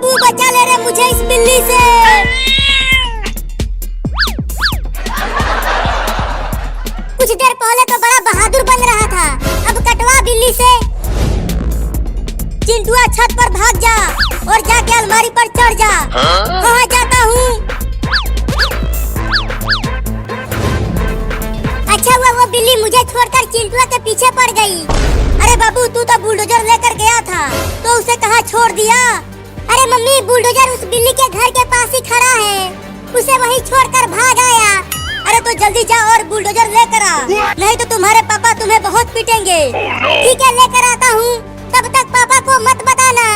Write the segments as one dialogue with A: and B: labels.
A: बाबू बचा ले रे मुझे इस बिल्ली से। कुछ देर पहले तो बड़ा बहादुर बन रहा था, अब कटवा बिल्ली से। चिंटुआ छत पर भाग जा और जाके अलमारी पर चढ़ जा। कहाँ जाता हूँ? अच्छा हुआ वो बिल्ली मुझे छोड़कर चिंटुआ के पीछे पड़ गई। अरे बाबू तू तो बुलडोजर लेकर गया था तो उसे कहाँ छोड़ दिया? अरे मम्मी बुलडोजर उस बिल्ली के घर के पास ही खड़ा है, उसे वहीं छोड़कर भाग आया। अरे तो जल्दी जा और बुलडोजर लेकर आ, नहीं तो तुम्हारे पापा तुम्हें बहुत पीटेंगे। ठीक है लेकर आता हूँ, तब तक पापा को मत बताना।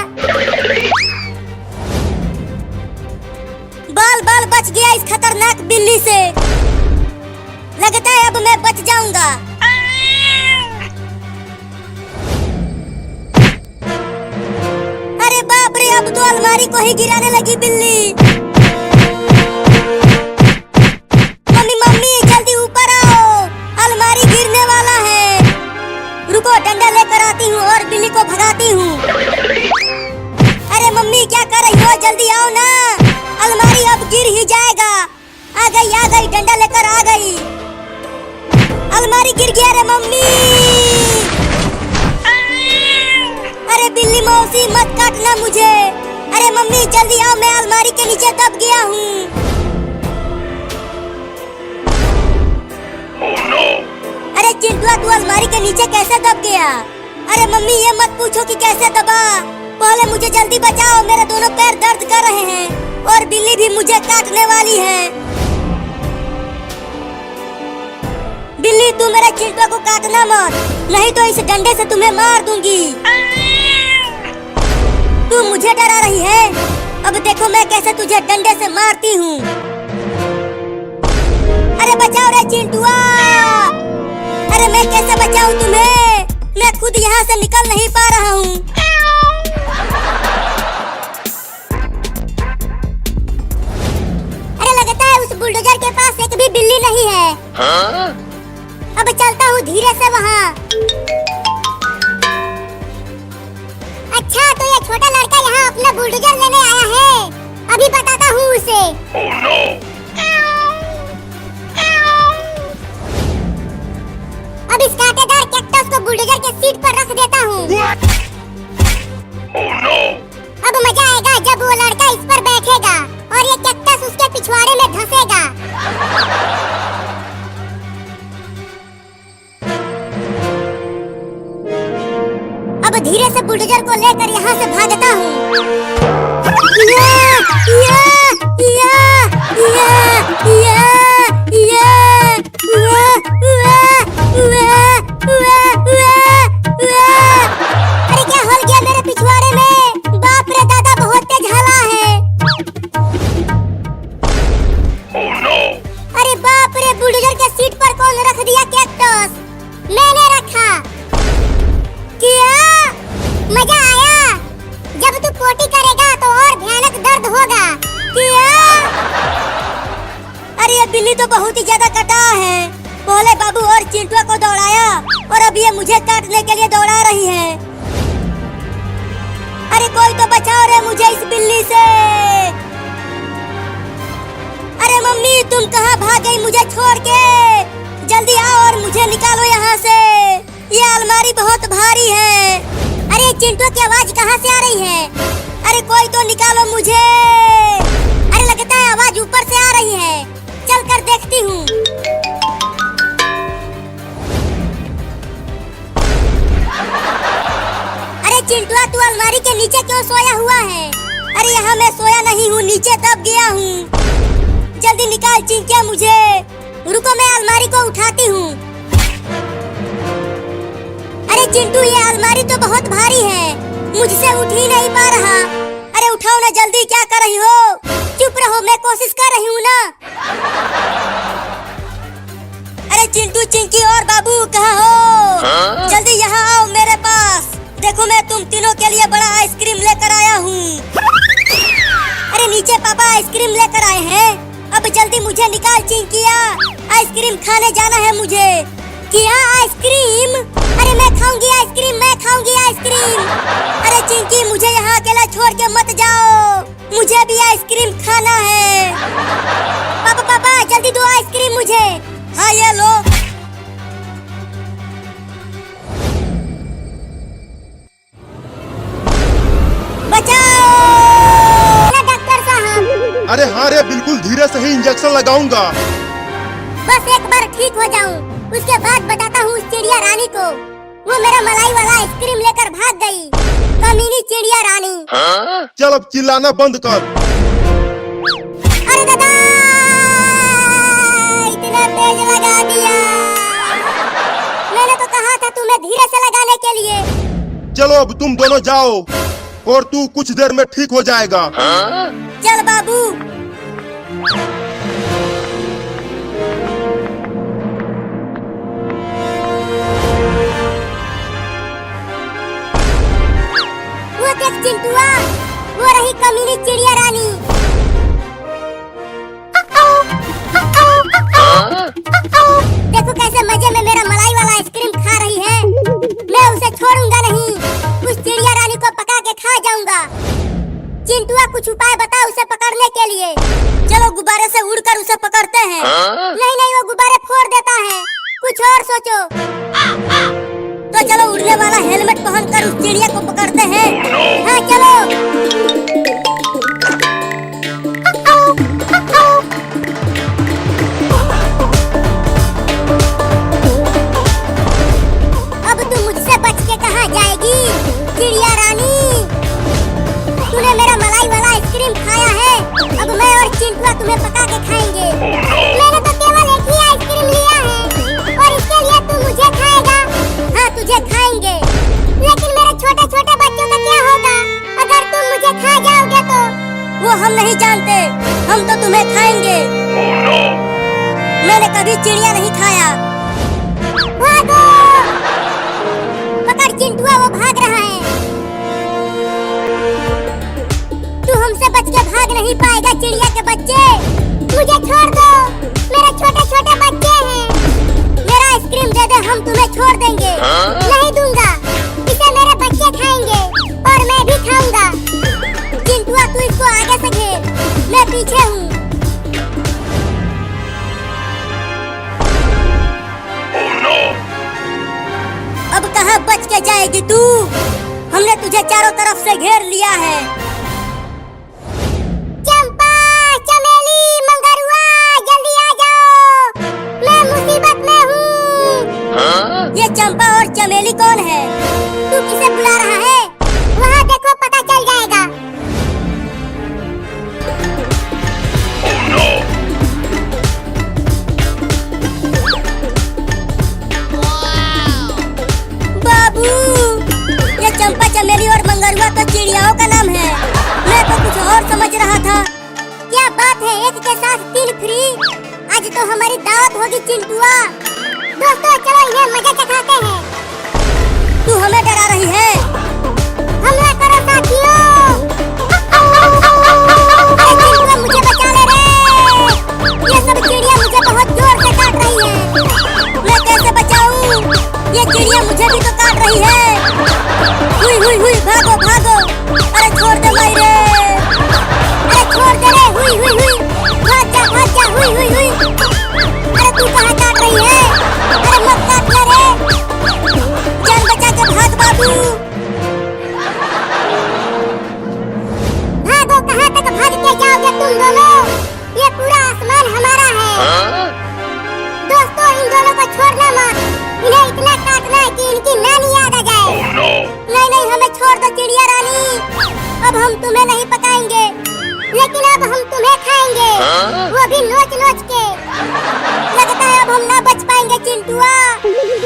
A: बाल बाल बच गया इस खतरनाक बिल्ली से, लगता है अब मैं बच जाऊंगा। अरे बाप रे अब तो अलमारी को ही गिराने लगी बिल्ली। मम्मी मम्मी जल्दी ऊपर आओ, अलमारी गिरने वाला है। रुको डंडा लेकर आती हूँ और बिल्ली को भगाती हूँ। अरे मम्मी क्या कर रही हो, जल्दी आओ ना, अलमारी अब गिर ही जाएगा। आ गई डंडा लेकर आ गई। अलमारी गिर गया रे मम्मी। अरे बिल्ली मौसी मत काटना मुझे। अरे मम्मी जल्दी आओ, मैं अलमारी के नीचे दब गया हूँ।
B: Oh no!
A: अरे चिंटुआ तू अलमारी के नीचे कैसे दब गया? अरे मम्मी ये मत पूछो कि कैसे दबा, पहले मुझे जल्दी बचाओ, मेरे दोनों पैर दर्द कर रहे हैं और बिल्ली भी मुझे काटने वाली है। बिल्ली तू मेरा चिंटुआ को काटना मत, नहीं तो इस डंडे से तुम्हें मार दूंगी। तू मुझे डरा रही है, अब देखो मैं कैसे तुझे डंडे से मारती हूँ। अरे बचाओ रे चिंटुआ। अरे मैं कैसे बचाऊं तुम्हें, मैं खुद यहाँ से निकल नहीं पा रहा हूँ। अरे लगता है उस बुलडोजर के पास एक भी बिल्ली नहीं है। अब चलता हूँ धीरे से वहाँ। अच्छा तो ये छोटा लड़का यहाँ अपना बुलडोजर लेने आया है, अभी बताता हूँ उसे।
B: Oh no!
A: अब इस कांटेदार कैक्टस को बुलडोजर के सीट पर रख देता हूँ।
B: Oh no!
A: अब मजा आएगा जब वो लड़का इस पर बैठेगा और ये कैक्टस उसके पिछवाड़े में धंसेगा। अब धीरे से बुलडोजर को लेकर यहाँ से भागता हूँ। अरे क्या हो गया मेरे पिछवाड़े में, बाप रे दादा बहुत तेज हवा है।
B: Oh no!
A: अरे बाप रे बुलडोजर के सीट पर कौन रख दिया कैक्टस? मैंने रखा। क्या मजा आया? जब तू पोटी करेगा तो और भयानक दर्द होगा। क्या? अरे ये बिल्ली तो बहुत ही ज्यादा कटा है, पहले बाबू और चिंटुआ को दौड़ाया और अब ये मुझे काटने के लिए दौड़ा रही है। अरे कोई तो बचाओ रे मुझे इस बिल्ली से। अरे मम्मी तुम कहाँ भाग गई मुझे छोड़ के? जल्दी आओ और मुझे निकालो यहाँ से, ये अलमारी बहुत भारी है। अरे चिंटू की आवाज कहाँ से आ रही है? अरे कोई तो निकालो मुझे। अरे लगता है आवाज ऊपर से आ रही है, चल कर देखती हूँ। अरे चिंटुआ तू अलमारी के नीचे क्यों सोया हुआ है? अरे यहाँ मैं सोया नहीं हूँ, नीचे दब गया हूँ। जल्दी निकाल चिंकिया मुझे। रुको मैं अलमारी को उठाती हूँ। अरे चिंटू ये अलमारी तो बहुत भारी है, मुझसे उठ ही नहीं पा रहा। अरे उठाओ ना जल्दी, क्या कर रही हो? चुप रहो, मैं कोशिश कर रही हूँ ना। अरे चिंटू चिंकी और बाबू कहाँ हो? जल्दी यहाँ आओ मेरे पास, देखो मैं तुम तीनों के लिए बड़ा आइसक्रीम लेकर आया हूँ। अरे नीचे पापा आइसक्रीम लेकर आए हैं, अब जल्दी मुझे निकाल चिंकिया, आइसक्रीम खाने जाना है मुझे। क्या आइसक्रीम? अरे मैं खाऊंगी आइसक्रीम, मैं खाऊंगी आइसक्रीम। अरे चिंकी मुझे यहाँ अकेला छोड़ के मत जाओ। मुझे भी आइसक्रीम खाना है। पापा पापा जल्दी दो आइसक्रीम मुझे। हाँ ये लो। बचाओ डॉक्टर साहब।
C: अरे हाँ रे, बिल्कुल धीरे से ही इंजेक्शन लगाऊंगा।
A: बस एक बार ठीक हो जाऊं, उसके बाद बताता हूँ उस चिड़िया रानी को। वो मेरा मलाई वाला आइसक्रीम लेकर भाग गई, कमीनी चिड़िया रानी।
C: चल अब चिल्लाना बंद कर।
A: अरे दादा, इतना तेज लगा दिया। मैंने तो कहा था तुम्हें धीरे से लगाने के लिए।
C: चलो अब तुम दोनों जाओ और तू कुछ देर में ठीक हो जाएगा।
A: चल बाबू। वो देख चिंटुआ, वो रही कमीनी चिड़िया रानी। देखो कैसे मजे में मेरा मलाई वाला आइसक्रीम खा रही है। मैं उसे छोड़ूंगा नहीं, उस चिड़िया रानी को पका के खा जाऊंगा। चिंटुआ कुछ उपाय बता उसे पकड़ने के लिए। चलो गुब्बारे से उड़कर उसे पकड़ते हैं। नहीं नहीं, वो गुब्बारे फोड़ देता है, कुछ और सोचो। तो चलो उड़ने वाला हेलमेट पहनकर उस चिड़िया को पकड़ते हैं। हाँ चलो। अब तू मुझसे बच के कहाँ जाएगी चिड़िया रानी? तूने मेरा मलाई वाला आइसक्रीम खाया है, अब मैं और चिंटुआ तुम्हें पका के खाएंगे। मैंने तो केवल एक ही आइसक्रीम लिया है और इसके लिए तू मुझे खाएगा? हाँ तुझे खाएंगे, लेकिन मेरे छोटे छोटे बच्चों का क्या होगा अगर तुम मुझे खा जाओगे तो? वो हम नहीं जानते, हम तो तुम्हें खाएंगे। मैंने कभी चिड़िया नहीं खाया। भागो! पकड़ चिंटुआ, वो भाग रहा है। तू हमसे बच के भाग नहीं पाएगा चिड़िया के बच्चे। मुझे छोड़ दो, मेरे छोटे छोटे बच्चे हैं। मेरा आइसक्रीम दे दे, हम तुम्हें छोड़ देंगे। नहीं दूंगा, इसे मेरे बच्चे खाएंगे और मैं भी खाऊंगा। चिंटुआ तू इसको आगे से घेर, मैं पीछे हूँ। अब कहाँ बच के जाएगी तू? हमने तुझे चारों तरफ से घेर लिया है। चंपा, चमेली, मंगरुआ, जल्दी आ जाओ, मैं मुसीबत में हूँ। ये चंपा और चमेली कौन है? तू किसे बुला रहा है? वहाँ देखो, पता चल जाएगा। बाबू, ये चंपा, चमेली और मंगरुआ तो चिड़ियाओं का नाम है। मैं तो कुछ और समझ रहा था। क्या बात है, एक के साथ 3 फ्री? आज तो हमारी दावत होगी चिंटुआ। दोस्तों चलो इन्हें मजा चखाते हैं। तू हमें डरा रही है? हमला करो साथियों! अरे चिंटुआ मुझे बचा ले रे! ये सब चिड़िया मुझे बहुत जोर से काट रही है। मैं कैसे बचाऊं? ये चिड़िया मुझे भी तो काट रही है। हुई हुई हुई, भागो भागो! अरे छोड़ दे भाई रे! अरे छोड़ दे रे! हुई हुई हुई, भाग जा भाग जा! हुई हुई हुई! अरे तू कहाँ काट रही है? अरे मत काट ले रे! जान बचा के भाग बाबू! भागो, कहाँ तक भाग के जाओगे तुम दोनों? ये पूरा आसमान हमारा है। दोस्तों इन दोनों को छोड़ना मत, इन्हें इतना काटना है कि इनकी नानी याद आ जाए। नहीं नहीं, हमें छोड़ दो चिड़िया रानी, अब हम तुम्हें नहीं पकाएंगे, लेकिन अब हम तुम्हें खाएंगे, वो भी नोच नोच के। लगता है अब हम ना बच पाएंगे चिंटुआ।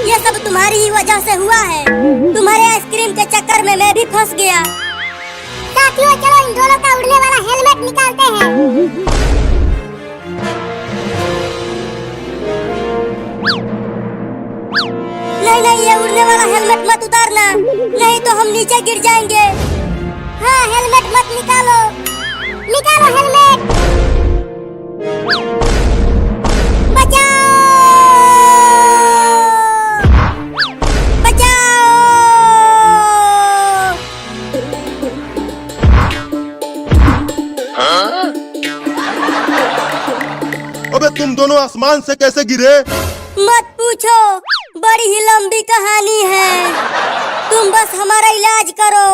A: ये सब तुम्हारी ही वजह से हुआ है। तुम्हारे आइसक्रीम के चक्कर में मैं भी फंस गया। साथियों चलो इन दोनों का उड़ने वाला हेलमेट निकालते हैं। नहीं नहीं, ये उड़ने वाला हेलमेट मत उतारना, नहीं तो हम नीचे गिर जाएंगे। हाँ हेलमेट मत निकालो, निकालो हेलमेट। बचाओ बचाओ!
C: दोनों आसमान से कैसे गिरे?
A: मत पूछो, बड़ी ही लंबी कहानी है। तुम बस हमारा इलाज करो,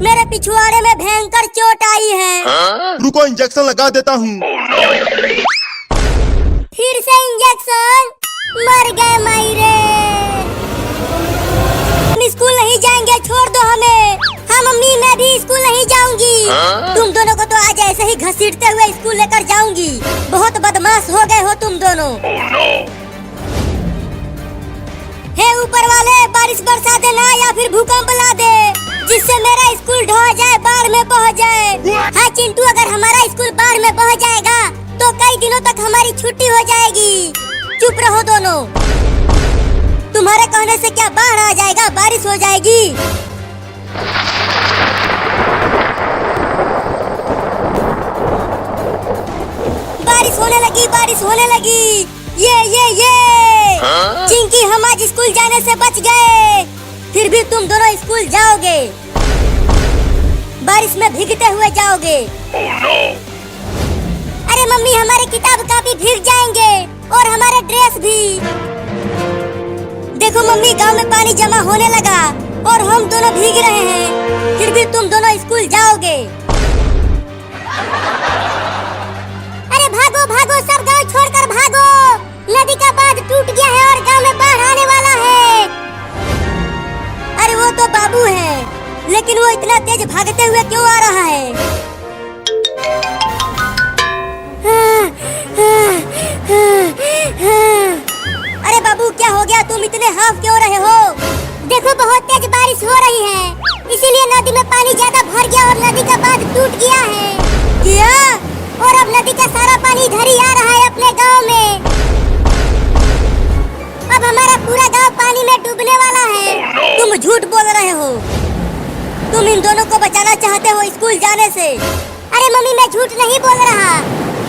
A: मेरे पिछवाड़े में भयंकर चोट आई है।
C: रुको, इंजेक्शन लगा देता हूँ।
A: फिर से इंजेक्शन? मर गए मायरे। हम स्कूल नहीं जाएंगे, छोड़ दो हमें। हाँ मम्मी, मैं भी स्कूल नहीं जाऊंगी। तुम दोनों को तो आज ऐसे ही घसीटते हुए स्कूल लेकर जाऊंगी। बहुत बदमाश हो गए हो तुम दोनों। हे ऊपर वाले, बारिश बरसा देना या फिर भूकंप ला दे, जिससे मेरा स्कूल ढह जाए, बाढ़ में बह जाए। हाँ चिंटू, अगर हमारा स्कूल बाढ़ में बह जाएगा तो कई दिनों तक हमारी छुट्टी हो जाएगी। चुप रहो दोनों, तुम्हारे कहने से क्या बाढ़ आ जाएगा, बारिश हो जाएगी। बारिश होने लगी, बारिश होने लगी। ये चिंकी, हम आज स्कूल जाने से बच गए। फिर भी तुम दोनों स्कूल जाओगे, बारिश में भीगते हुए जाओगे। अरे मम्मी, हमारे किताब कापी भीग जाएंगे और हमारे ड्रेस भी। देखो मम्मी, गांव में पानी जमा होने लगा और हम दोनों भीग रहे हैं। फिर भी तुम दोनों स्कूल जाओगे। अरे भागो भागो, सब गांव छोड़कर भागो। नदी का बांध टूट गया है और गांव में बाढ़ आने वाला है। अरे वो तो बाबू है, लेकिन वो इतना तेज भागते हुए क्यों आ रहा है? अरे बाबू, क्या हो गया? तुम इतने हाफ क्यों रहे हो? देखो, बहुत तेज बारिश हो रही है, इसीलिए नदी में पानी ज्यादा भर गया और नदी का बांध टूट गया है। क्या? और अब नदी का सारा पानी इधर ही आ रहा है अपने गांव में। अब हमारा पूरा गांव पानी में डूबने वाला है। तुम झूठ बोल रहे हो, तुम इन दोनों को बचाना चाहते हो स्कूल जाने से। अरे मम्मी, मैं झूठ नहीं बोल रहा।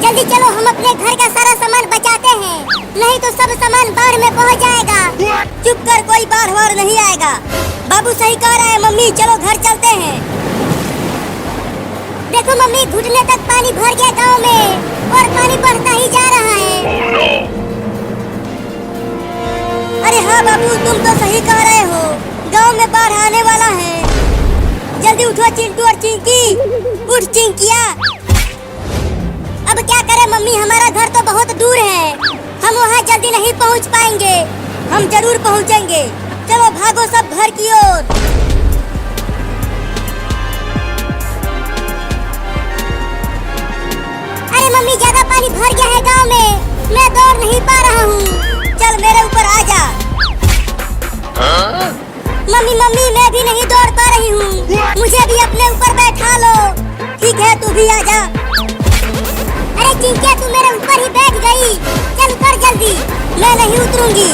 A: जल्दी चलो, हम अपने घर का सारा सामान बचाते हैं, नहीं तो सब सामान बाढ़ में बह जाएगा। चुप कर, कोई बाढ़ वार नहीं आएगा। बाबू सही कह रहा है मम्मी, चलो घर चलते हैं। देखो मम्मी, घुटने तक पानी भर गया गांव में और पानी बढ़ता ही जा रहा है। अरे हाँ बाबू, तुम तो सही कह रहे हो, गांव में बाढ़ आने वाला है। जल्दी उठो चिंटू और चिंकी, उठ चिंकिया। अब क्या करें मम्मी, हमारा घर तो बहुत दूर है, हम वहाँ जल्दी नहीं पहुँच पाएंगे। हम जरूर पहुँचेंगे, चलो भागो सब घर की ओर। अरे मम्मी, ज्यादा पानी भर गया है गांव में, मैं दौड़ नहीं पा रहा हूँ। चल मेरे ऊपर आ जा। मम्मी मम्मी, मैं भी नहीं दौड़ पा रही हूँ, मुझे भी अपने ऊपर बैठा लो। ठीक है, तू भी आ जा। अरे चिंकिया, तू मेरे ऊपर ही बैठ गई, चल उतर जल्दी। मैं नहीं उतरूंगी।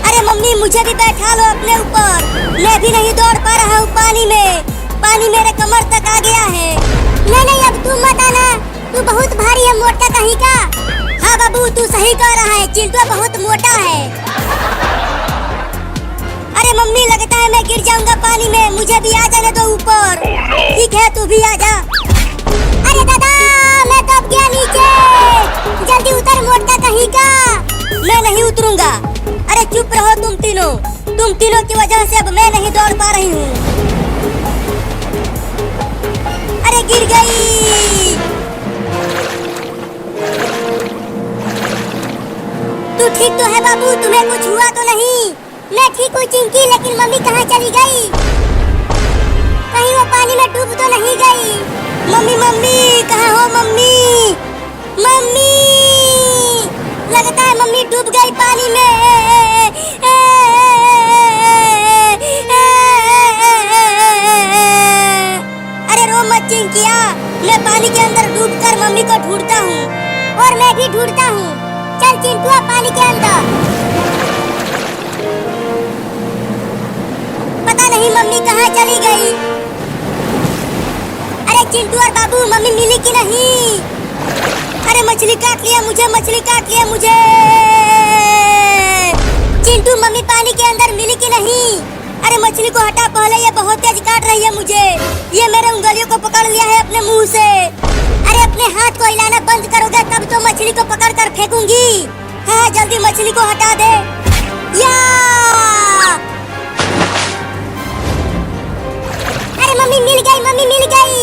A: अरे मम्मी, मुझे भी बैठा लो अपने ऊपर, मैं भी नहीं दौड़ पा रहा हूँ पानी में। पानी मेरे कमर तक आ गया है। नहीं, अब तू मत आना, तू बहुत भारी है, मोटा कहीं का। हाँ बाबू, तू सही कह रहा है, चिंटू बहुत मोटा है। अरे मम्मी, लगता है मैं गिर जाऊंगा पानी में, मुझे भी आ जाने दो ऊपर। ठीक है, तू भी आ जा। अरे दादा, मैं दब गया नीचे, जल्दी उतर मोटा कहीं का। मैं नहीं उतरूंगा। अरे चुप रहो तुम तीनों की वजह से अब मैं नहीं दौड़ पा रही हूँ। अरे गिर गई। तू ठीक तो है बाबू, तुम्हें कुछ हुआ तो नहीं? मैं ठीक हूँ चिंकी, लेकिन मम्मी कहाँ चली गई? कहीं वो पानी में डूब तो नहीं गई? मम्मी, कहाँ हो मम्मी? मम्मी, लगता है मम्मी डूब गई पानी में। अरे रो मत चिंकिया, मैं पानी के अंदर डूबकर मम्मी को ढूंढता हूँ। और मैं भी ढूंढता हूँ। चल चिंटुआ, पानी के अंदर। पता नहीं मम्मी कहाँ चली गई। अरे चिंटू और बाबू, मम्मी मिली कि नहीं? अरे मछली काट लिया मुझे, मछली काट लिया मुझे। चिंटू, मम्मी पानी के अंदर मिली कि नहीं? अरे मछली को हटा पहले, ये बहुत तेज काट रही है मुझे। ये मेरे उंगलियों को पकड़ लिया है अपने मुंह से। अरे अपने अपने हाथ को हिलाना बंद करोगे तब तो मछली को पकड़ कर फेंकूंगी। हाँ जल्दी मछली को हटा दे। या अरे मम्मी मिल गई, मम्मी मिल गई।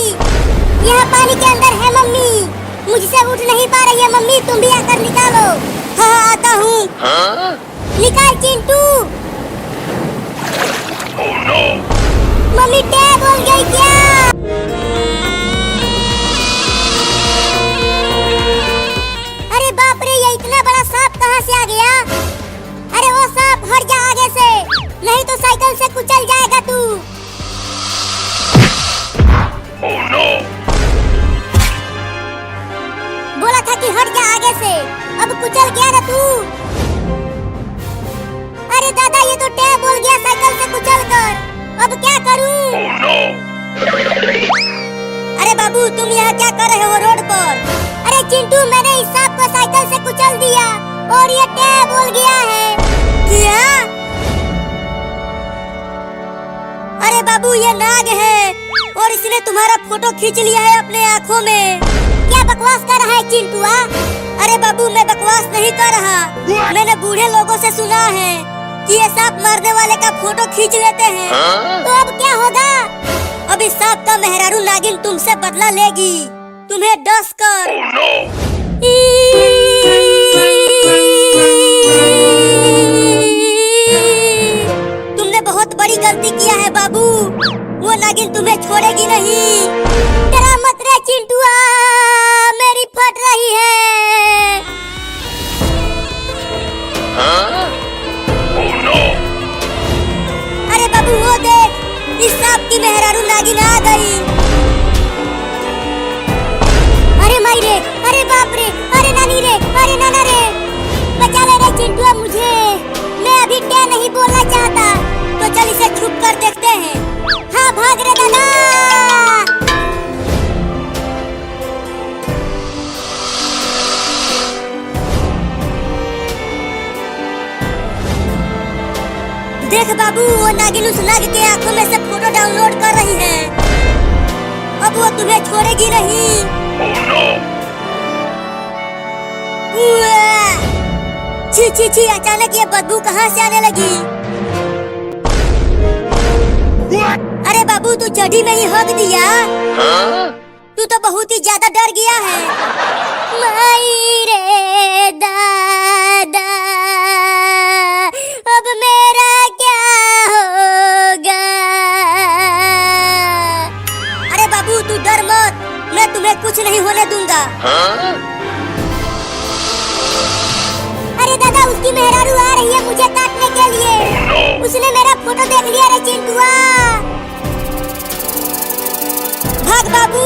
A: यहाँ पानी के अंदर है मम्मी, मुझसे उठ नहीं पा रही है मम्मी, तुम भी आकर निकालो। हाँ आता हूँ। निकाल Chintu.
B: Oh no!
A: Mummy tab बोल गई क्या? अरे बाप रे, ये इतना बड़ा सांप कहाँ से आ गया? अरे वो सांप हट जा आगे से, नहीं तो साइकिल से कुचल जाएगा तू।
B: Oh no!
A: बोला था कि हट जा आगे से, अब कुचल गया ना तू। अरे दादा ये तो टैब बोल गया साइकिल से कुचल कर, अब क्या करूं?
B: Oh no!
A: अरे बाबू तुम यहाँ क्या कर रहे हो रोड पर? अरे चिंटू मैंने इस सांप को साइकिल से कुचल दिया और ये टैब बोल गया है। क्या? अरे बाबू ये नाग है और इसने तुम्हारा फोटो खींच लिया है अपने आँखों में। क्या बकवास कर रहा है चिंटुआ? अरे बाबू मैं बकवास नहीं कर रहा, मैंने बूढ़े लोगों से सुना है कि ये सांप मारने वाले का फोटो खींच लेते हैं। तो अब क्या होगा? अब इस सांप का मेहरारू नागिन तुमसे बदला लेगी, तुम्हें डस कर।
B: Oh no!
A: तुमने बहुत बड़ी गलती किया है बाबू, वो नागिन तुम्हें छोड़ेगी नहीं। डरा मत रे चिंटुआ, मेरी फट रही है।
B: Oh no!
A: अरे बाबू वो देख, इस सांप की मेहरारू नागिन आ गई। अरे माई रे, अरे बाप रे, अरे नानी रे, अरे नाना रे, बचा ले रे चिंटुआ मुझे। मैं अभी क्या नहीं बोलना चाहता, तो चल इसे छुप कर देखते हैं। हाँ भाग रे दादा। देख बाबू वो नागिन उस नाग के आंखों में से फोटो डाउनलोड कर रही है, अब वो तुम्हें छोड़ेगी नहीं।
B: Oh no!
A: छी छी छी, अचानक ये बदबू कहाँ से आने लगी? अरे बाबू तू चढ़ी में ही हक दिया, तू तो बहुत ही ज्यादा डर गया है। माई रे दादा, अब मेरा क्या होगा? अरे बाबू तू डर मत, मैं तुम्हें कुछ नहीं होने दूंगा। अरे दादा उसकी मेहरारू आ रही है मुझे काटने के लिए। उसने मेरा फोटो देख लिया रे चिंटुआ, भाग बाबू।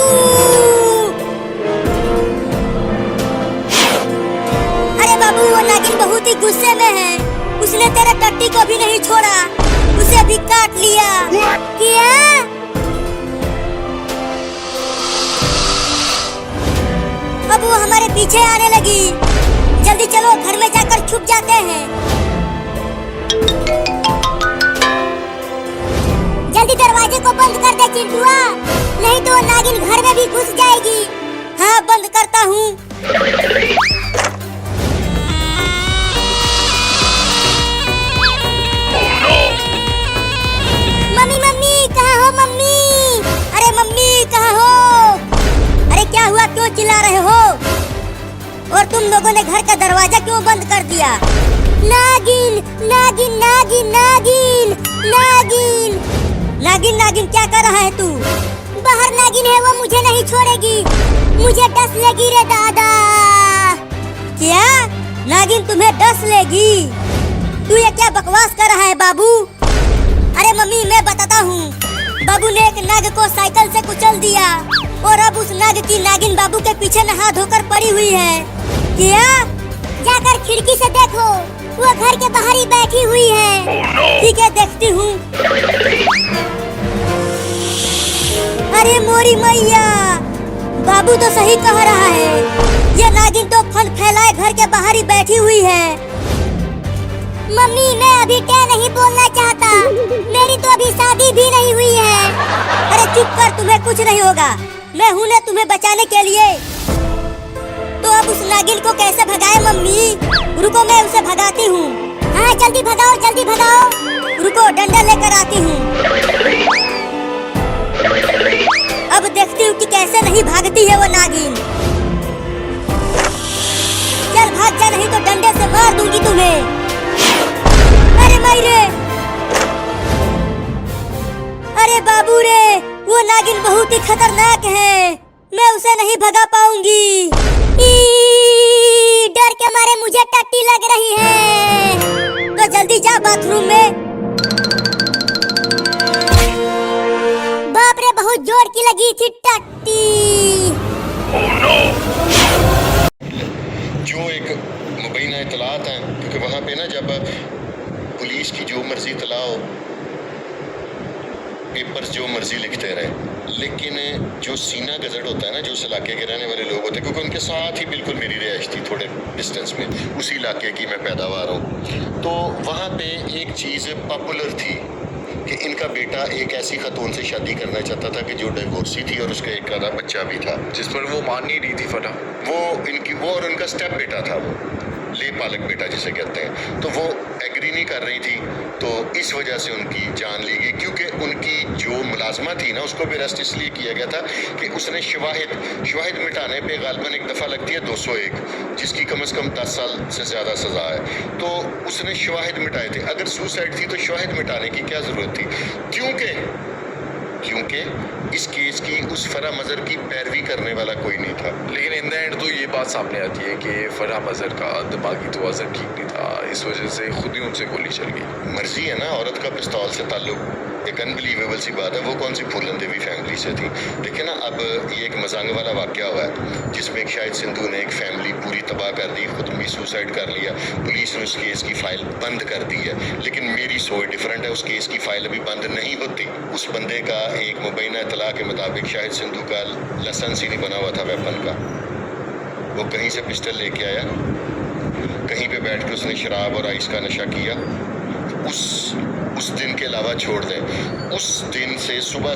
A: अरे बाबू वो नागिन बहुत ही गुस्से में है, उसने तेरे टट्टी को भी नहीं छोड़ा, उसे भी काट लिया। क्या? अब वो हमारे पीछे आने लगी, जल्दी चलो घर में जाकर छुप जाते हैं। जल्दी दरवाजे को बंद कर दे चिंटुआ, नहीं तो नागिन घर में भी घुस जाएगी। हाँ बंद करता हूँ। मम्मी मम्मी कहाँ हो मम्मी? अरे मम्मी कहाँ हो? अरे क्या हुआ, क्यों चिल्ला रहे हो? और तुम लोगों ने घर का दरवाजा क्यों बंद कर दिया? नागिन नागिन नागिन नागिन नागिन नागिन नागिन क्या कर रहा है तू? बाहर नागिन है, वो मुझे नहीं छोड़ेगी, मुझे डस लेगी रे दादा। क्या? नागिन तुम्हें डस लेगी? तू ये क्या बकवास कर रहा है बाबू? अरे मम्मी मैं बताता हूँ, बाबू ने एक नाग को साइकिल से कुचल दिया और अब उस नाग की नागिन बाबू के पीछे नहा धोकर पड़ी हुई है। क्या? जाकर खिड़की से देखो, वो घर के बाहर ही बैठी हुई है। ठीक है देखती हूँ। अरे मोरी मैया, बाबू तो सही कह रहा है, ये नागिन तो फन फैलाए घर के बाहर ही बैठी हुई है। मम्मी मैं अभी क्या नहीं बोलना चाहता, मेरी तो अभी शादी भी नहीं हुई है। अरे चुप कर, तुम्हें कुछ नहीं होगा, मैं हूँ ना तुम्हें बचाने के लिए। तो अब उस नागिन को कैसे भगाए मम्मी? रुको मैं उसे भगाती हूँ। हाँ जल्दी भगाओ जल्दी भगाओ। रुको डंडा लेकर आती हूँ। अब देखती हूँ कि कैसे नहीं भागती है वो नागिन। चल भाग जा, नहीं तो डंडे से मार दूंगी तुम्हें। अरे मायरे, अरे बाबू रे, वो नागिन बहुत ही खतरनाक है, मैं उसे नहीं भगा पाऊंगी। डर के मारे मुझे टट्टी लग रही है, तो जल्दी जा बाथरूम में। बाप रे, बहुत जोर की लगी थी टट्टी।
B: Oh no!
D: जो एक मुबैना इतलात हैं, क्योंकि वहाँ पे ना जब पुलिस की जो मर्जी इतला हो, पेपर्स जो मर्जी लिखते रहे, लेकिन जो सीना गजट होता है ना, जो उस इलाके के रहने वाले लोग होते हैं, क्योंकि उनके साथ ही बिल्कुल मेरी रिहाइश थी, थोड़े डिस्टेंस में उसी इलाके की मैं पैदावार हूँ, तो वहाँ पे एक चीज़ पॉपुलर थी कि इनका बेटा एक ऐसी खतून से शादी करना चाहता था कि जो डिवोर्सी थी और उसका एक आधा बच्चा भी था,
E: जिस पर वो मान नहीं रही थी फटा।
D: वो और उनका स्टेप बेटा था, वो ले पालक बेटा जिसे कहते हैं, तो वो एग्री नहीं कर रही थी, तो इस वजह से उनकी जान ली गई, क्योंकि उनकी जो मुलाजमा थी ना, उसको भी अरेस्ट इसलिए किया गया था कि उसने शवाहिद मिटाने पे गालिबन एक दफ़ा लगती है 201, जिसकी कम से कम 10 साल से ज़्यादा सज़ा है, तो उसने शवाहिद मिटाए थे। अगर सुसाइड थी तो शवाहिद मिटाने की क्या ज़रूरत थी? क्योंकि इस केस की उस फरा मजहर की पैरवी करने वाला कोई नहीं था।
E: लेकिन इन द एंड तो ये बात सामने आती है कि फरहा मजहर का दिमागी तवाज़ुन ठीक नहीं था, इस वजह से खुद ही उनसे गोली चल गई।
D: मर्जी है ना, औरत का पिस्तौल से ताल्लुक एक अनबिलीवेबल सी बात है। वो कौन सी फूलन देवी फैमिली से थी? देखिए ना, अब ये एक मजांग वाला वाक़या हुआ है जिसमें एक शाहिद सिंधु ने एक फैमिली पूरी तबाह कर दी, खुद भी सुसाइड कर लिया, पुलिस ने उस केस की फ़ाइल बंद कर दी है, लेकिन मेरी सोच डिफरेंट है, उस केस की फ़ाइल अभी बंद नहीं होती। उस बंदे का एक मुबैना इतला के मुताबिक शाहिद सिंधु का लाइसेंस ही नहीं बना हुआ था वेपन का, वो कहीं से पिस्टल लेके आया, कहीं पे बैठ के उसने शराब और आइस का नशा किया। उस दिन के अलावा छोड़ दें, उस दिन से सुबह